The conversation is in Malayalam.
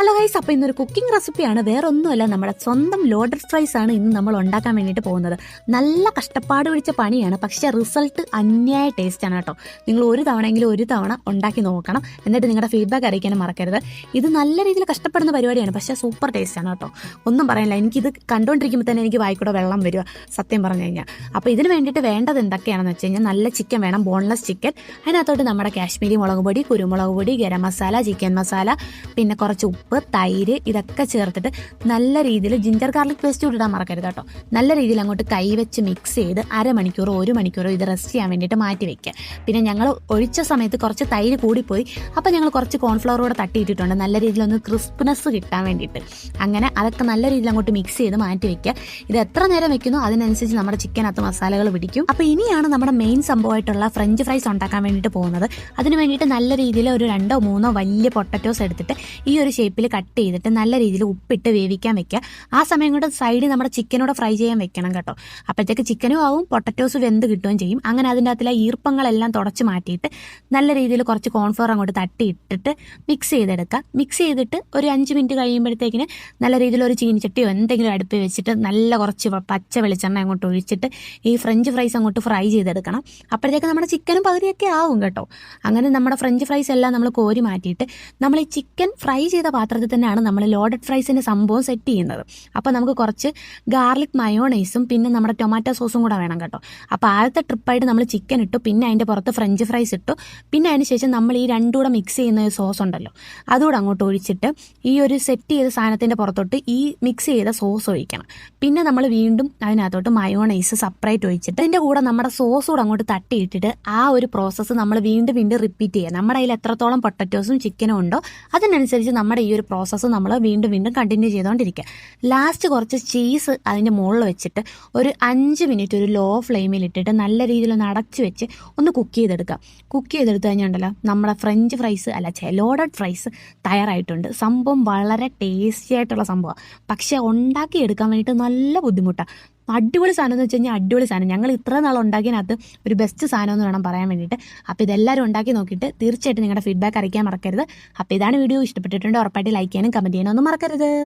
ഹലോ ഗൈസ്, അപ്പോൾ ഇന്നൊരു കുക്കിംഗ് റെസിപ്പിയാണ്. വേറെ ഒന്നുമല്ല, നമ്മുടെ സ്വന്തം ലോഡഡ് ഫ്രൈസ് ആണ് ഇന്ന് നമ്മൾ ഉണ്ടാക്കാൻ വേണ്ടിയിട്ട് പോകുന്നത്. നല്ല കഷ്ടപ്പാട് പിടിച്ച പണിയാണ്, പക്ഷേ റിസൾട്ട് അന്യായ ടേസ്റ്റ് ആണ് കേട്ടോ. നിങ്ങൾ ഒരു തവണ ഉണ്ടാക്കി നോക്കണം, എന്നിട്ട് നിങ്ങളുടെ ഫീഡ്ബാക്ക് അറിയിക്കാനും മറക്കരുത്. ഇത് നല്ല രീതിയിൽ കഷ്ടപ്പെടുന്ന പരിപാടിയാണ്, പക്ഷേ സൂപ്പർ ടേസ്റ്റ് ആണ് കേട്ടോ. ഒന്നും പറയാനില്ല, എനിക്കിത് കണ്ടുകൊണ്ടിരിക്കുമ്പോൾ തന്നെ എനിക്ക് വായിക്കൂടെ വെള്ളം വരിക, സത്യം പറഞ്ഞു കഴിഞ്ഞാൽ. അപ്പോൾ ഇതിന് വേണ്ടിയിട്ട് വേണ്ടത് എന്തൊക്കെയാണെന്ന് വെച്ച് കഴിഞ്ഞാൽ, നല്ല ചിക്കൻ വേണം, ബോൺലെസ് ചിക്കൻ. അതിനകത്തോട്ട് നമ്മുടെ കാശ്മീരി മുളക് പൊടി, കുരുമുളക് പൊടി, ഗരം മസാല, ചിക്കൻ മസാല, പിന്നെ കുറച്ച് ഉപ്പ്, തൈര്, ഇതൊക്കെ ചേർത്തിട്ട് നല്ല രീതിയിൽ ജിഞ്ചർ ഗാർലിക് പേസ്റ്റ് കൂടി ഇടാൻ മറക്കരുത് കേട്ടോ. നല്ല രീതിയിൽ അങ്ങോട്ട് കൈവച്ച് മിക്സ് ചെയ്ത് അരമണിക്കൂറോ 1 മണിക്കൂറോ ഇത് റെസ്റ്റ് ചെയ്യാൻ വേണ്ടിയിട്ട് മാറ്റി വെക്കുക. പിന്നെ ഞങ്ങൾ ഒഴിച്ച സമയത്ത് കുറച്ച് തൈര് കൂടിപ്പോയി, അപ്പോൾ ഞങ്ങൾ കുറച്ച് കോൺഫ്ലവർ കൂടെ തട്ടിയിട്ടിട്ടുണ്ട്, നല്ല രീതിയിലൊന്ന് ക്രിസ്പ്നെസ് കിട്ടാൻ വേണ്ടിയിട്ട്. അങ്ങനെ അതൊക്കെ നല്ല രീതിയിൽ അങ്ങോട്ട് മിക്സ് ചെയ്ത് മാറ്റി വെക്കുക. ഇത് എത്ര നേരം വെക്കുന്നോ അതിനനുസരിച്ച് നമ്മുടെ ചിക്കനകത്ത് മസാലകൾ പിടിക്കും. അപ്പോൾ ഇനിയാണ് നമ്മുടെ മെയിൻ സംഭവമായിട്ടുള്ള ഫ്രഞ്ച് ഫ്രൈസ് ഉണ്ടാക്കാൻ വേണ്ടിയിട്ട് പോകുന്നത്. അതിന് വേണ്ടിയിട്ട് നല്ല രീതിയിൽ ഒരു 2-3 വലിയ പൊട്ടറ്റോസ് എടുത്തിട്ട് ഈ ഒരു ഷേപ്പിൽ കട്ട് ചെയ്തിട്ട് നല്ല രീതിയിൽ ഉപ്പിട്ട് വേവിക്കാൻ വെക്കുക. ആ സമയം കൊണ്ട് സൈഡിൽ നമ്മുടെ ചിക്കനോടെ ഫ്രൈ ചെയ്യാൻ വെക്കണം കേട്ടോ. അപ്പോഴത്തേക്ക് ചിക്കനും ആവും, പൊട്ടറ്റോസ് വെന്ത് കിട്ടുകയും ചെയ്യും. അങ്ങനെ അതിൻ്റെ അകത്തിലെ ഈർപ്പങ്ങളെല്ലാം തുടച്ച് മാറ്റിയിട്ട് നല്ല രീതിയിൽ കുറച്ച് കോൺഫ്ലവർ അങ്ങോട്ട് തട്ടിയിട്ടിട്ട് മിക്സ് ചെയ്തെടുക്കുക. മിക്സ് ചെയ്തിട്ട് ഒരു 5 മിനിറ്റ് കഴിയുമ്പോഴത്തേക്കിന് നല്ല രീതിയിൽ ഒരു ചീനിച്ചട്ടിയോ എന്തെങ്കിലും അടുപ്പിൽ വെച്ചിട്ട് നല്ല കുറച്ച് പച്ച വെളിച്ചെണ്ണ അങ്ങോട്ട് ഒഴിച്ചിട്ട് ഈ ഫ്രഞ്ച് ഫ്രൈസ് അങ്ങോട്ട് ഫ്രൈ ചെയ്തെടുക്കണം. അപ്പോഴത്തേക്ക് നമ്മുടെ ചിക്കനും പകുതിയൊക്കെ ആവും കേട്ടോ. അങ്ങനെ നമ്മുടെ ഫ്രഞ്ച് ഫ്രൈസ് എല്ലാം നമ്മൾ കോരി മാറ്റിയിട്ട് നമ്മൾ ഈ ചിക്കൻ ഫ്രൈ ചെയ്ത പാത്രത്തിൽ തന്നെയാണ് നമ്മൾ ലോഡഡ് ഫ്രൈസിൻ്റെ സംഭവം സെറ്റ് ചെയ്യുന്നത്. അപ്പോൾ നമുക്ക് കുറച്ച് ഗാർലിക് മയോണൈസും പിന്നെ നമ്മുടെ ടൊമാറ്റോ സോസും കൂടെ വേണം കേട്ടോ. അപ്പോൾ ആദ്യത്തെ ട്രിപ്പായിട്ട് നമ്മൾ ചിക്കൻ ഇട്ടു, പിന്നെ അതിൻ്റെ പുറത്ത് ഫ്രഞ്ച് ഫ്രൈസ് ഇട്ടു, പിന്നെ അതിന് ശേഷം നമ്മൾ ഈ രണ്ടും കൂടെ മിക്സ് ചെയ്യുന്ന ഒരു സോസ് ഉണ്ടല്ലോ, അതുകൂടെ അങ്ങോട്ട് ഒഴിച്ചിട്ട് ഈ ഒരു സെറ്റ് ചെയ്ത സാധനത്തിൻ്റെ പുറത്തോട്ട് ഈ മിക്സ് ചെയ്ത സോസ് ഒഴിക്കണം. പിന്നെ നമ്മൾ വീണ്ടും അതിനകത്തോട്ട് മയോണൈസ് സെപ്പറേറ്റ് ഒഴിച്ചിട്ട് അതിൻ്റെ കൂടെ നമ്മുടെ സോസ് കൂടെ അങ്ങോട്ട് തട്ടിയിട്ടിട്ട് ആ ഒരു പ്രോസസ്സ് നമ്മൾ വീണ്ടും റിപ്പീറ്റ് ചെയ്യുക. നമ്മുടെ കയ്യിൽ എത്രത്തോളം പൊട്ടറ്റോസും ചിക്കനും ഉണ്ടോ അതിനനുസരിച്ച് നമ്മുടെ ഈ ഒരു പ്രോസസ്സ് നമ്മൾ വീണ്ടും കണ്ടിന്യൂ ചെയ്തുകൊണ്ടിരിക്കുക. ലാസ്റ്റ് കുറച്ച് ചീസ് അതിൻ്റെ മുകളിൽ വെച്ചിട്ട് ഒരു 5 മിനിറ്റ് ഒരു ലോ ഫ്ലെയിമിൽ ഇട്ടിട്ട് നല്ല രീതിയിൽ ഒന്ന് അടച്ച് വെച്ച് ഒന്ന് കുക്ക് ചെയ്തെടുക്കുക. കുക്ക് ചെയ്തെടുത്ത് കഴിഞ്ഞുണ്ടല്ലോ നമ്മുടെ ഫ്രഞ്ച് ഫ്രൈസ് ലോഡഡ് ഫ്രൈസ് തയ്യാറായിട്ടുണ്ട്. സംഭവം വളരെ ടേസ്റ്റി ആയിട്ടുള്ള സംഭവമാണ്, പക്ഷേ ഉണ്ടാക്കിയെടുക്കാൻ വേണ്ടിയിട്ട് നല്ല ബുദ്ധിമുട്ടാണ്. അടിപൊളി സാധനം എന്ന് വെച്ച് കഴിഞ്ഞാൽ അടിപൊളി സാധനം. ഞങ്ങൾ ഇത്ര നാൾ ഉണ്ടാക്കിയതിനകത്ത് ഒരു ബെസ്റ്റ് സാധനം എന്ന് വേണം പറയാൻ വേണ്ടിയിട്ട്. അപ്പോൾ ഇതെല്ലാവരും ഉണ്ടാക്കി നോക്കിയിട്ട് തീർച്ചയായിട്ടും നിങ്ങളുടെ ഫീഡ്ബാക്ക് അറിയിക്കാൻ മറക്കരുത്. അപ്പോൾ ഇതാണ് വീഡിയോ, ഇഷ്ടപ്പെട്ടിട്ടുണ്ട് ഉറപ്പായിട്ട് ലൈക്ക് ചെയ്യാനും കമൻറ്റ് ചെയ്യാനും ഒന്നും മറക്കരുത്.